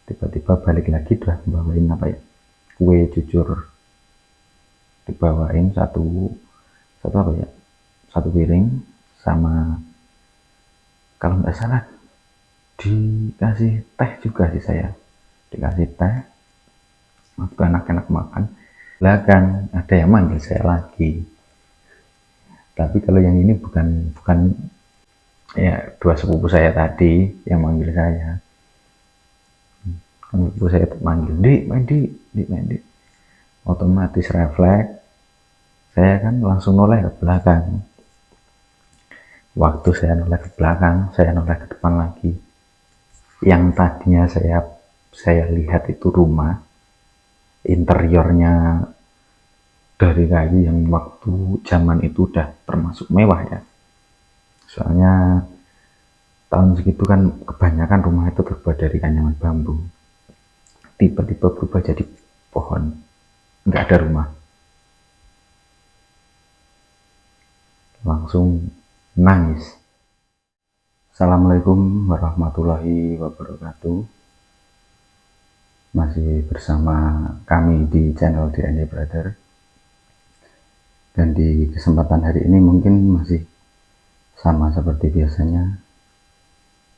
Tiba-tiba balik lagi udah bawain kue jujur, dibawain satu satu piring, sama kalau nggak salah dikasih teh juga sih. Saya dikasih teh waktu enak-enak makan. Belakang ada yang manggil saya lagi, tapi kalau yang ini bukan ya dua sepupu saya tadi yang manggil saya. Sepupu saya manggil, di otomatis refleks saya kan langsung noleh ke belakang. Waktu saya noleh ke belakang, saya noleh ke depan lagi. Yang tadinya saya lihat itu rumah, interiornya dari kayu yang waktu zaman itu udah termasuk mewah ya. Soalnya tahun segitu kan kebanyakan rumah itu terbuat dari kanyangan bambu. Tiba-tiba berubah jadi pohon, nggak ada rumah. Langsung nangis. Assalamualaikum warahmatullahi wabarakatuh. Masih bersama kami di channel DNA Brother. Dan di kesempatan hari ini mungkin masih sama seperti biasanya.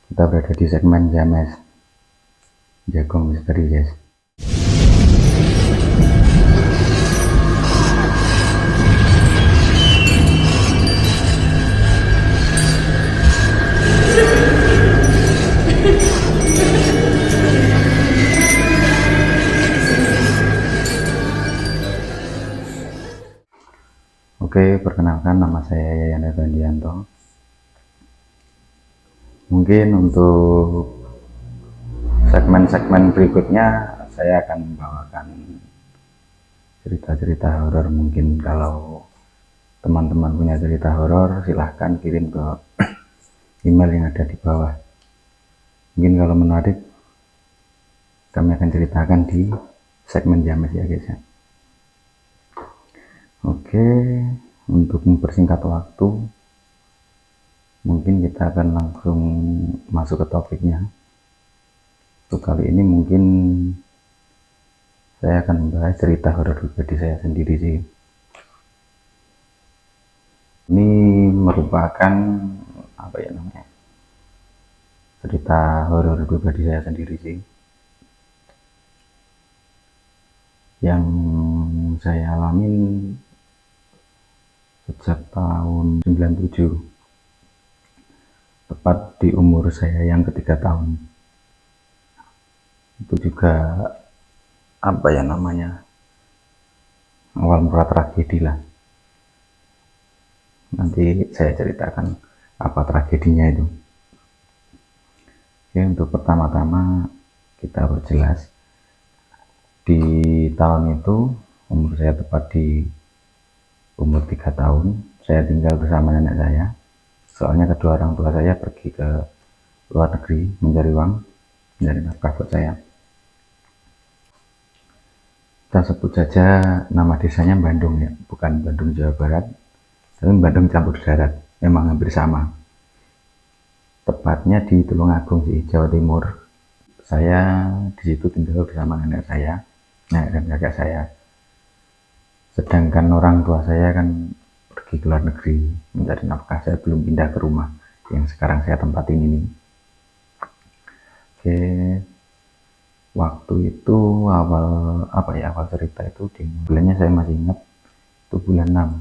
Kita berada di segmen James Jagung Misteri, guys. Oke, perkenalkan, nama saya Yayan Erlandianto. Mungkin untuk segmen-segmen berikutnya saya akan membawakan cerita-cerita horor. Mungkin kalau teman-teman punya cerita horor, silahkan kirim ke email yang ada di bawah. Mungkin kalau menarik, kami akan ceritakan di segmen James ya guys ya. Oke, untuk mempersingkat waktu, mungkin kita akan langsung masuk ke topiknya. Untuk kali ini mungkin saya akan membahas cerita horor pribadi saya sendiri sih. Ini merupakan cerita horor pribadi saya sendiri sih, yang saya alamin sejak tahun 97, tepat di umur saya yang ketiga tahun. Itu juga awal mula tragedi lah. Nanti saya ceritakan apa tragedinya itu. Oke, untuk pertama-tama kita perjelas, di tahun itu umur saya tepat di umur 3 tahun, saya tinggal bersama nenek saya. Soalnya kedua orang tua saya pergi ke luar negeri mencari uang, mencari nafkah buat saya. Kita sebut saja nama desanya Bandung ya, bukan Bandung Jawa Barat, tapi Bandung campur darat, memang hampir sama. Tepatnya di Tulungagung sih, Jawa Timur. Saya di situ tinggal bersama nenek saya, nenek dan kakak saya. Sedangkan orang tua saya kan pergi ke luar negeri mencari nafkah. Saya belum pindah ke rumah yang sekarang saya tempatin ini. Oke, waktu itu awal cerita itu di bulannya saya masih ingat, itu bulan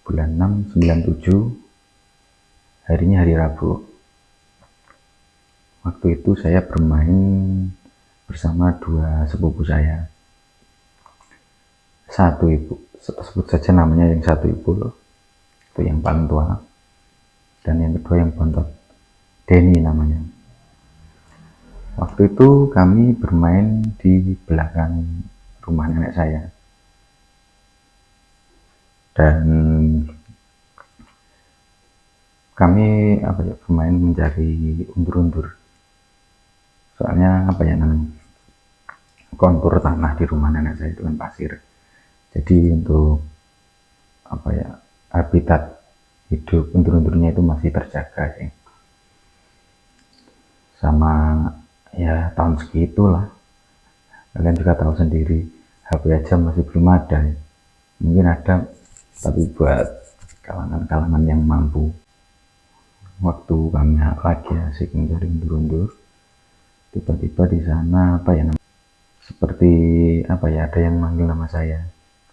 6 97, harinya hari Rabu. Waktu itu saya bermain bersama dua sepupu saya. Satu ibu, sebut saja namanya, yang satu ibu itu yang paling tua, dan yang kedua yang bontot, Denny namanya. Waktu itu kami bermain di belakang rumah nenek saya, dan kami bermain mencari undur-undur. Soalnya kontur tanah di rumah nenek saya itu kan pasir. Jadi untuk habitat hidup undur-undurnya itu masih terjaga sih. Sama ya tahun segitulah. Kalian juga tahu sendiri, HP aja masih belum ada ya. Mungkin ada, tapi buat kalangan-kalangan yang mampu. Waktu kami lagi asik mencari undur-undur, tiba-tiba di sana apa ya namanya, seperti apa ya, ada yang manggil nama saya.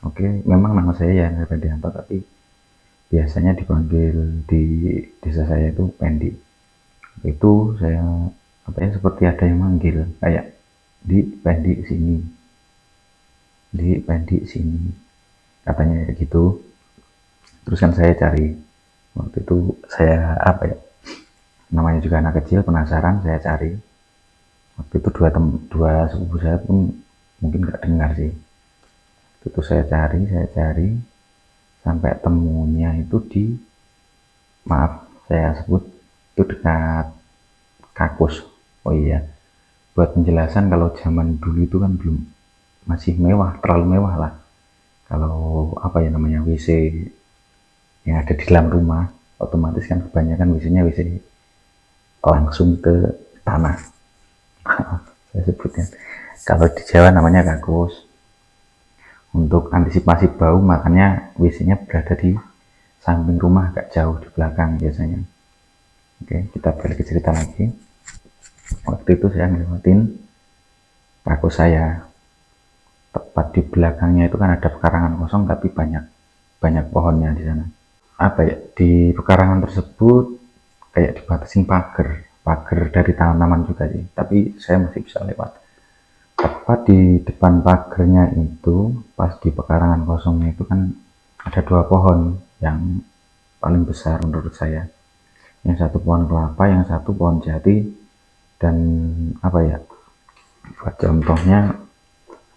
Oke, memang nama saya ya Ferdianto, tapi biasanya dipanggil di desa saya itu Pendi. Itu saya apa ya, seperti ada yang manggil kayak, di Pendi sini, di Pendi sini, katanya gitu. Terus kan saya cari, waktu itu saya apa ya, namanya juga anak kecil penasaran, saya cari. Waktu itu dua sepupu saya pun mungkin nggak dengar sih. Itu saya cari sampai temunya itu di, maaf saya sebut, itu dekat Kakus. Oh iya, buat penjelasan, kalau zaman dulu itu kan belum, masih mewah, terlalu mewah lah. Kalau apa ya namanya, WC yang ada di dalam rumah, otomatis kan kebanyakan WC-nya WC langsung ke tanah. Saya sebutnya, kalau di Jawa namanya Kakus. Untuk antisipasi bau, makanya WC-nya berada di samping rumah, agak jauh di belakang biasanya. Oke, kita balik ke cerita lagi. Waktu itu saya ngelewatin Kakus saya, tepat di belakangnya itu kan ada pekarangan kosong, tapi banyak pohonnya di sana. Apa ya, di pekarangan tersebut kayak dibatasin pagar dari tanaman juga sih, tapi saya masih bisa lewat. Tepat di depan pagarnya itu, pas di pekarangan kosongnya itu kan ada dua pohon yang paling besar menurut saya. Yang satu pohon kelapa, yang satu pohon jati. Dan apa ya, buat contohnya,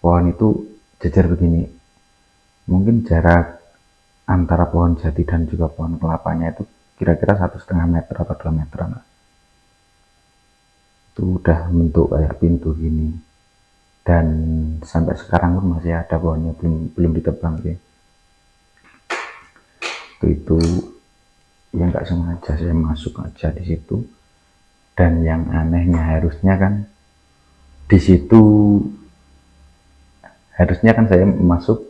pohon itu jejer begini. Mungkin jarak antara pohon jati dan juga pohon kelapanya itu kira-kira 1,5 meter atau 2 meter. Itu udah bentuk kayak pintu gini, dan sampai sekarang pun masih ada pohonnya, belum ditebang sih. Itu ya nggak sengaja saya masuk aja di situ. Dan yang anehnya, harusnya kan di situ, harusnya kan saya masuk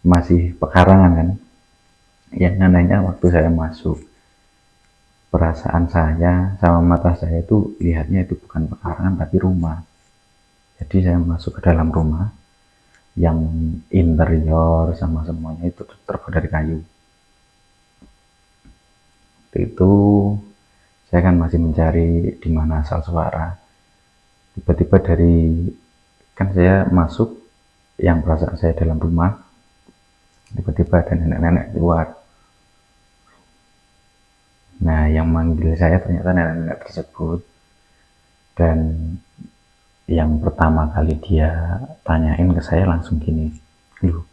masih pekarangan kan. Yang anehnya, waktu saya masuk, perasaan saya sama mata saya itu lihatnya itu bukan pekarangan tapi rumah. Jadi saya masuk ke dalam rumah yang interior sama semuanya itu terbuat dari kayu. Itu saya kan masih mencari di mana asal suara. Tiba-tiba dari, kan saya masuk, yang perasaan saya dalam rumah, tiba-tiba ada nenek-nenek keluar. Nah, yang manggil saya ternyata nenek-nenek tersebut. Dan yang pertama kali dia tanyain ke saya langsung gini, "Loh,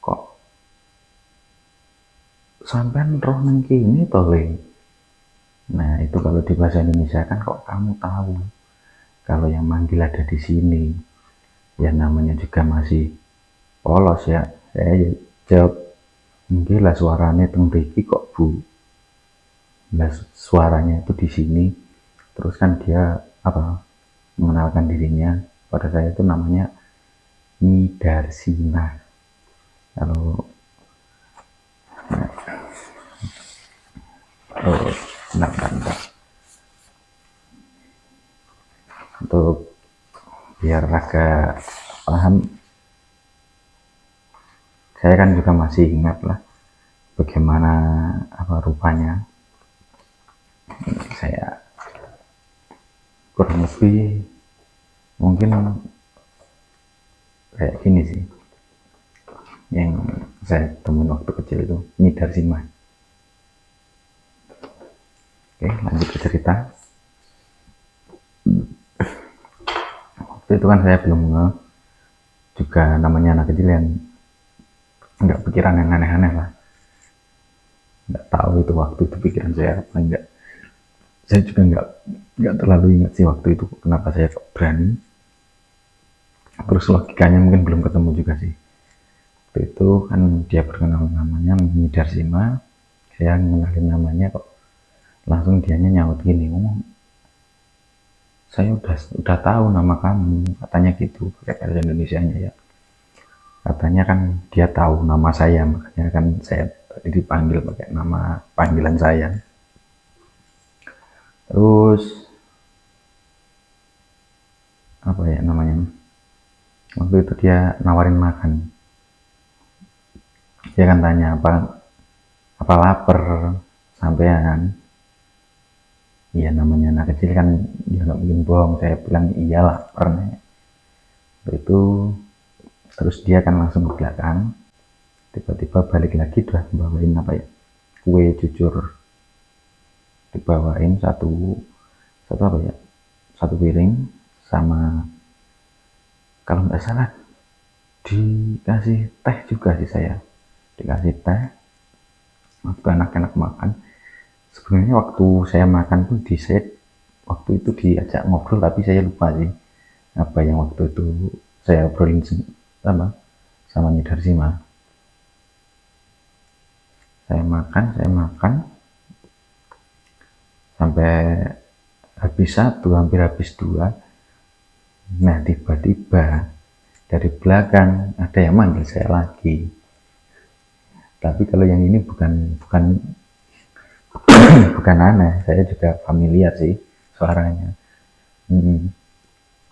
kok sampean roh nang kene to, Le?" Nah, itu kalau di bahasa Indonesia kan, "Kok kamu tahu kalau yang manggil ada di sini?" Ya namanya juga masih polos ya. Saya jawab, "Nggih lah, suaranya teng mriki kok, Bu." Nah, suaranya itu di sini. Terus kan dia apa, mengenalkan dirinya pada saya, itu namanya Nyi Darsina. Kalau bentar. Untuk biar agak paham, saya kan juga masih ingat lah bagaimana apa rupanya. Saya kurang lebih mungkin kayak gini sih yang saya temuin waktu kecil itu, Nyi Darsina. Oke, lanjut ke cerita. Waktu itu kan saya belum juga, namanya anak kecil yang nggak pikiran yang aneh-aneh lah. Nggak tahu itu waktu itu pikiran saya apa enggak. Saya juga nggak terlalu ingat sih waktu itu kenapa saya berani. Terus logikanya mungkin belum ketemu juga sih. Waktu itu kan dia perkenalan namanya Nyi Darsina, saya ngenalin namanya kok langsung dianya nyaut gini, ngomong, saya udah tahu nama kamu, katanya gitu pakai bahasa Indonesianya ya. Katanya kan dia tahu nama saya, makanya kan saya tadi dipanggil pakai nama panggilan saya. Terus apa ya namanya, waktu itu dia nawarin makan, dia kan tanya apa lapar sampean. Iya, namanya anak kecil kan dia nggak mungkin bohong, saya bilang iya lapar nih. Itu terus dia kan langsung ke belakang, tiba-tiba balik lagi udah bawain apa ya, kue cucur, dibawain satu satu apa ya, satu piring, sama kalau nggak salah dikasih teh juga sih, saya dikasih teh waktu anak-anak makan. Sebenarnya waktu saya makan pun saya waktu itu diajak ngobrol, tapi saya lupa sih apa yang waktu itu saya obrolin sama Nyidar Sima. Saya makan sampai habis satu, hampir habis dua. Nah, tiba-tiba dari belakang ada yang manggil saya lagi. Tapi kalau yang ini bukan bukan aneh, saya juga familiar sih suaranya.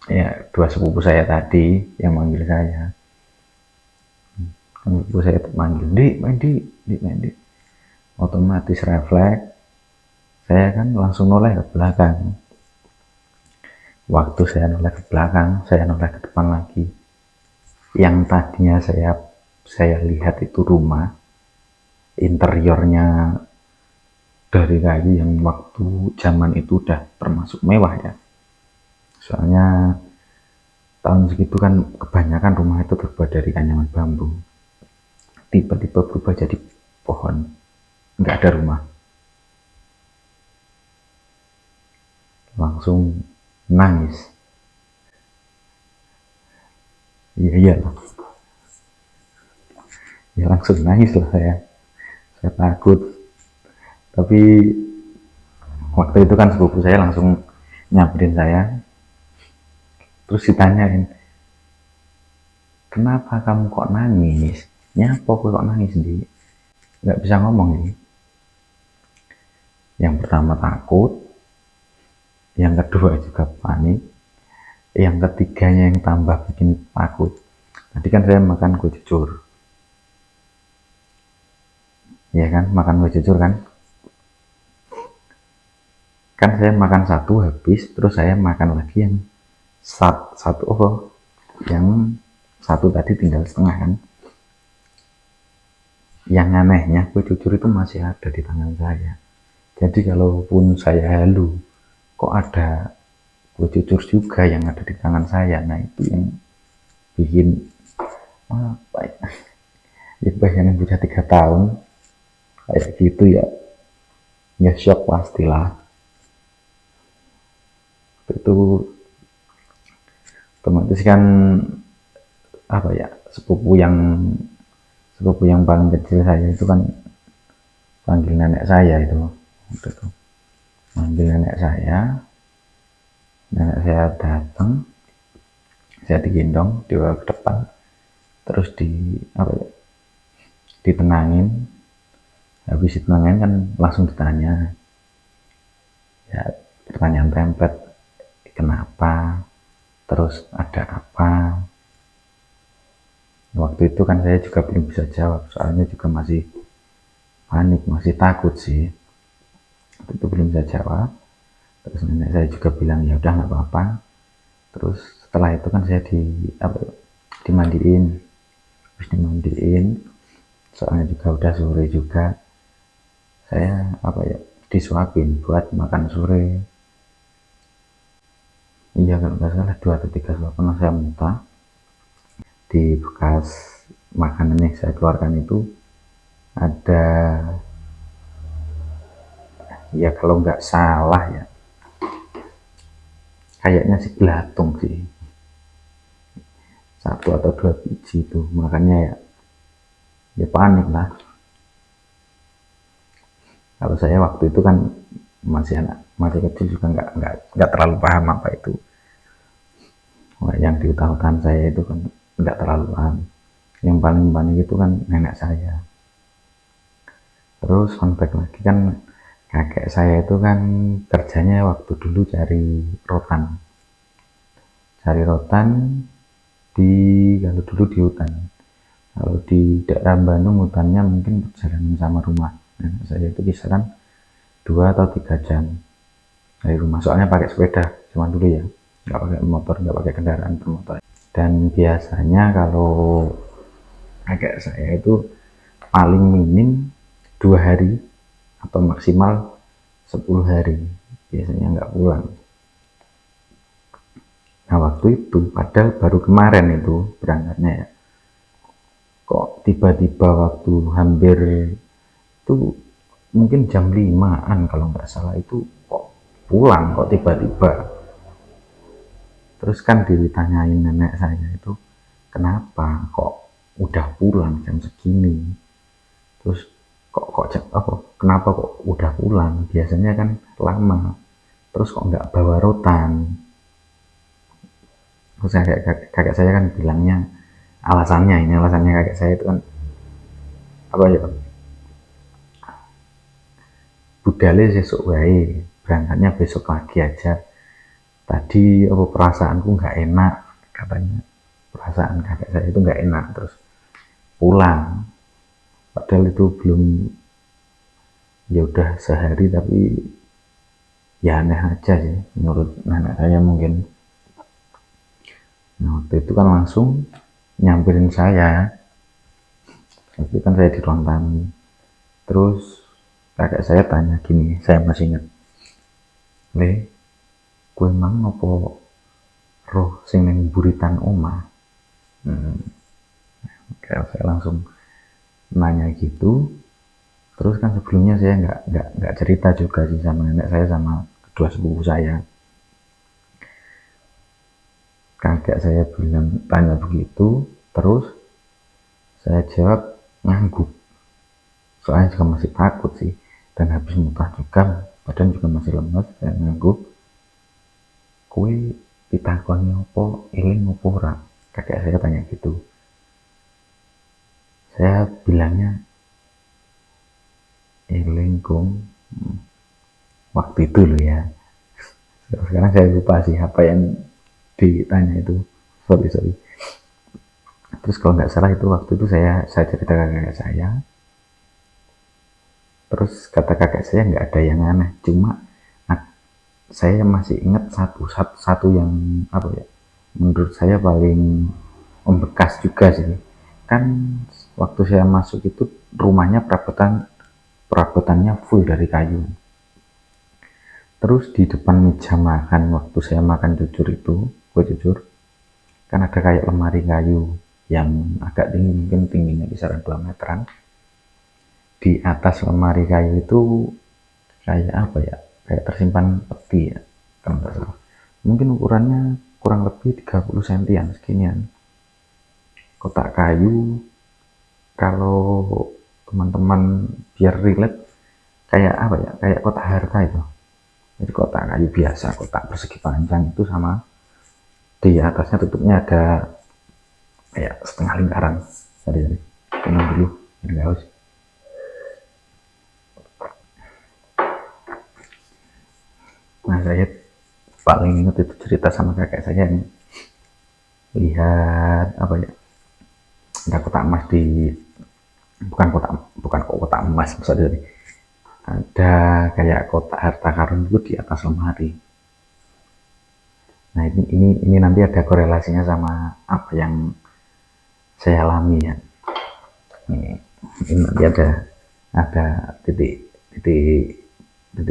Ya, dua sepupu saya tadi yang manggil saya. Sepupu saya manggil, Dik. Otomatis refleks, saya kan langsung noleh ke belakang. Waktu saya noleh ke belakang, saya noleh ke depan lagi. Yang tadinya saya lihat itu rumah, interiornya dari kayu yang waktu zaman itu udah termasuk mewah ya. Soalnya tahun segitu kan kebanyakan rumah itu terbuat dari anyaman bambu. Tiba-tiba berubah jadi pohon, nggak ada rumah. Langsung nangis. Iya lah. Ya langsung nangis lah saya. Saya takut. Tapi waktu itu kan sepupu saya langsung nyamperin saya. Terus ditanyain, kenapa kamu kok nangis? Nyapa kok nangis, Di? Nggak bisa ngomong nih. Yang pertama takut, yang kedua juga panik, yang ketiganya yang tambah bikin takut. Tadi kan saya makan kue cucur, ya kan, makan kue cucur kan saya makan satu habis, terus saya makan lagi yang yang satu tadi tinggal setengah kan. Yang anehnya kue cucur itu masih ada di tangan saya, jadi kalaupun saya halu kok ada kue cucur juga yang ada di tangan saya. Nah, itu yang bikin apa ya, bayangin bocah 3 tahun kayak gitu ya shock pastilah. Itu otomatis kan apa ya, sepupu yang paling kecil saya itu kan panggil nenek saya itu panggil nenek saya datang, saya digendong dibawa ke depan, terus ditenangin. Habis ditenangin kan langsung ditanya ya, pertanyaan template, kenapa, terus ada apa. Waktu itu kan saya juga belum bisa jawab, soalnya juga masih panik, masih takut sih. Waktu itu belum bisa jawab. Terus nenek saya juga bilang ya udah nggak apa-apa. Terus setelah itu kan saya dimandiin, soalnya juga udah sore juga. Saya disuapin buat makan sore. Iya, kalau nggak salah 2 atau 3 suapan saya muntah. Di bekas makanan yang saya keluarkan itu ada, ya kalau nggak salah ya kayaknya si belatung sih, 1 atau 2 biji itu. Makanya ya panik lah. Kalau saya waktu itu kan masih kecil juga nggak terlalu paham apa itu. Wah, yang di hutan saya itu kan nggak terlalu paham. Yang paling panik itu kan nenek saya. Terus fun fact lagi kan, kakek saya itu kan kerjanya waktu dulu cari rotan di, kalau dulu di hutan. Kalau di daerah Bandung hutannya mungkin perjalanan sama rumah nenek saya itu kisaran 2 atau 3 jam dari rumah, soalnya pakai sepeda cuman dulu ya, nggak pakai motor, nggak pakai kendaraan bermotor. Dan biasanya kalau kakek saya itu paling minim 2 hari atau maksimal 10 hari biasanya nggak pulang. Nah waktu itu padahal baru kemarin itu berangkatnya ya, kok tiba-tiba waktu hampir itu mungkin jam 5-an kalau nggak salah itu kok pulang, kok tiba-tiba. Terus kan ditanyain nenek saya itu, kenapa kok udah pulang jam segini, terus kenapa kok udah pulang, biasanya kan lama, terus kok nggak bawa rotan. Terus kakek saya kan bilangnya, alasannya kakek saya itu kan apa ya, budale sesuk wae, berangkatnya besok lagi aja, tadi apa perasaanku nggak enak, katanya perasaan kakek saya itu nggak enak, terus pulang. Padahal itu belum, ya udah sehari, tapi ya aneh aja sih menurut nenek saya mungkin. Nah waktu itu kan langsung nyamperin saya, waktu itu kan saya di ruang tamu. Terus kakek saya tanya gini, saya masih ingat, le, kue mang ngopo roh sing neng buritan oma. Kayak saya langsung nanya gitu. Terus kan sebelumnya saya nggak cerita juga sih sama nenek saya sama kedua sepupu saya. Kakek saya bilang, tanya begitu, terus saya jawab ngangguk, soalnya juga masih takut sih, dan habis muntah juga, badan juga masih lemas. Saya ngangguk, kue ditakoni opo eling opo ora, kakek saya tanya gitu. Saya bilangnya eling kong, waktu itu loh ya. Sekarang saya lupa sih apa yang ditanya itu, sorry. Terus kalau nggak salah itu waktu itu saya cerita ke kakek saya, terus kata kakek saya nggak ada yang aneh, cuma saya masih ingat satu yang apa ya, menurut saya paling membekas juga sih. Kan waktu saya masuk itu rumahnya perabotannya full dari kayu. Terus di depan meja makan waktu saya makan kue jujur, kan ada kayak lemari kayu yang agak tinggi, mungkin tingginya kisaran 2 meteran. Di atas lemari kayu itu kayak apa ya, kayak tersimpan peti ya kalau nggak salah, mungkin ukurannya kurang lebih 30 sentian seginian, kotak kayu. Kalau teman-teman biar relate, kayak apa ya, kayak kotak harta itu. Jadi kotak kayu biasa, kotak persegi panjang itu, sama di atasnya tutupnya ada kayak setengah lingkaran. Tadi minum dulu biar nggak haus. Nah saya paling ingat itu cerita sama kakek saya yang lihat apa ya, ada kotak emas di, bukan kotak emas maksudnya, ada kayak kotak harta karun itu di atas lemari. Nah ini nanti ada korelasinya sama apa yang saya alami ya. Ini nanti ada titik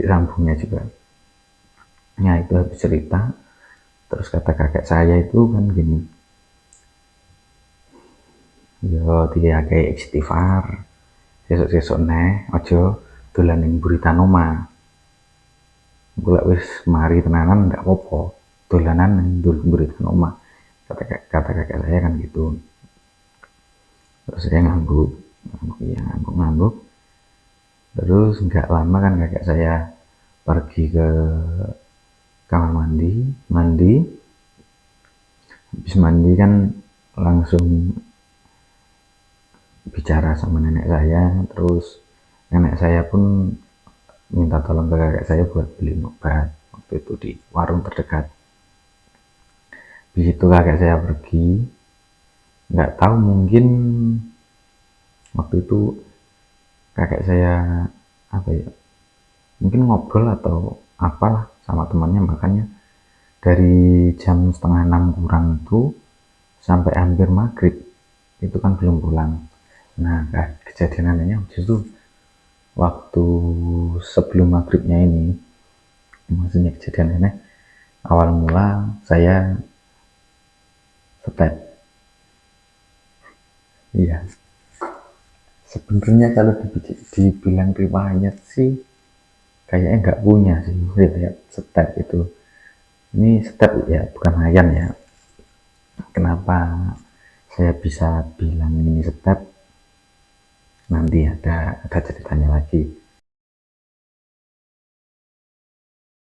sambungnya juga. Nah itu habis cerita, terus kata kakek saya itu kan gini, yo dia kayak istighfar, sesuk neh ojo dolan ning buritan omah. Golek wis mari tenanan ndak apa-apa, dolanan ning buritan omah. Kata kakek saya kan gitu. Terus saya ngangguk. Terus nggak lama kan kakek saya pergi ke kamar mandi. Habis mandi kan langsung bicara sama nenek saya, terus nenek saya pun minta tolong ke kakek saya buat beli obat waktu itu di warung terdekat. Di situ kakek saya pergi, nggak tahu, mungkin waktu itu kakek saya apa ya, mungkin ngobrol atau apalah sama temannya, makanya dari jam setengah 6 kurang itu sampai hampir maghrib itu kan belum pulang. Nah, kejadian anehnya justru waktu sebelum maghribnya ini, maksudnya kejadian aneh, awal mula saya step. Iya, sebenarnya kalau dibilang riwayat sih kayaknya nggak punya sih riwayat step itu. Ini step ya, bukan hayan ya. Kenapa saya bisa bilang ini step, nanti ada ceritanya lagi.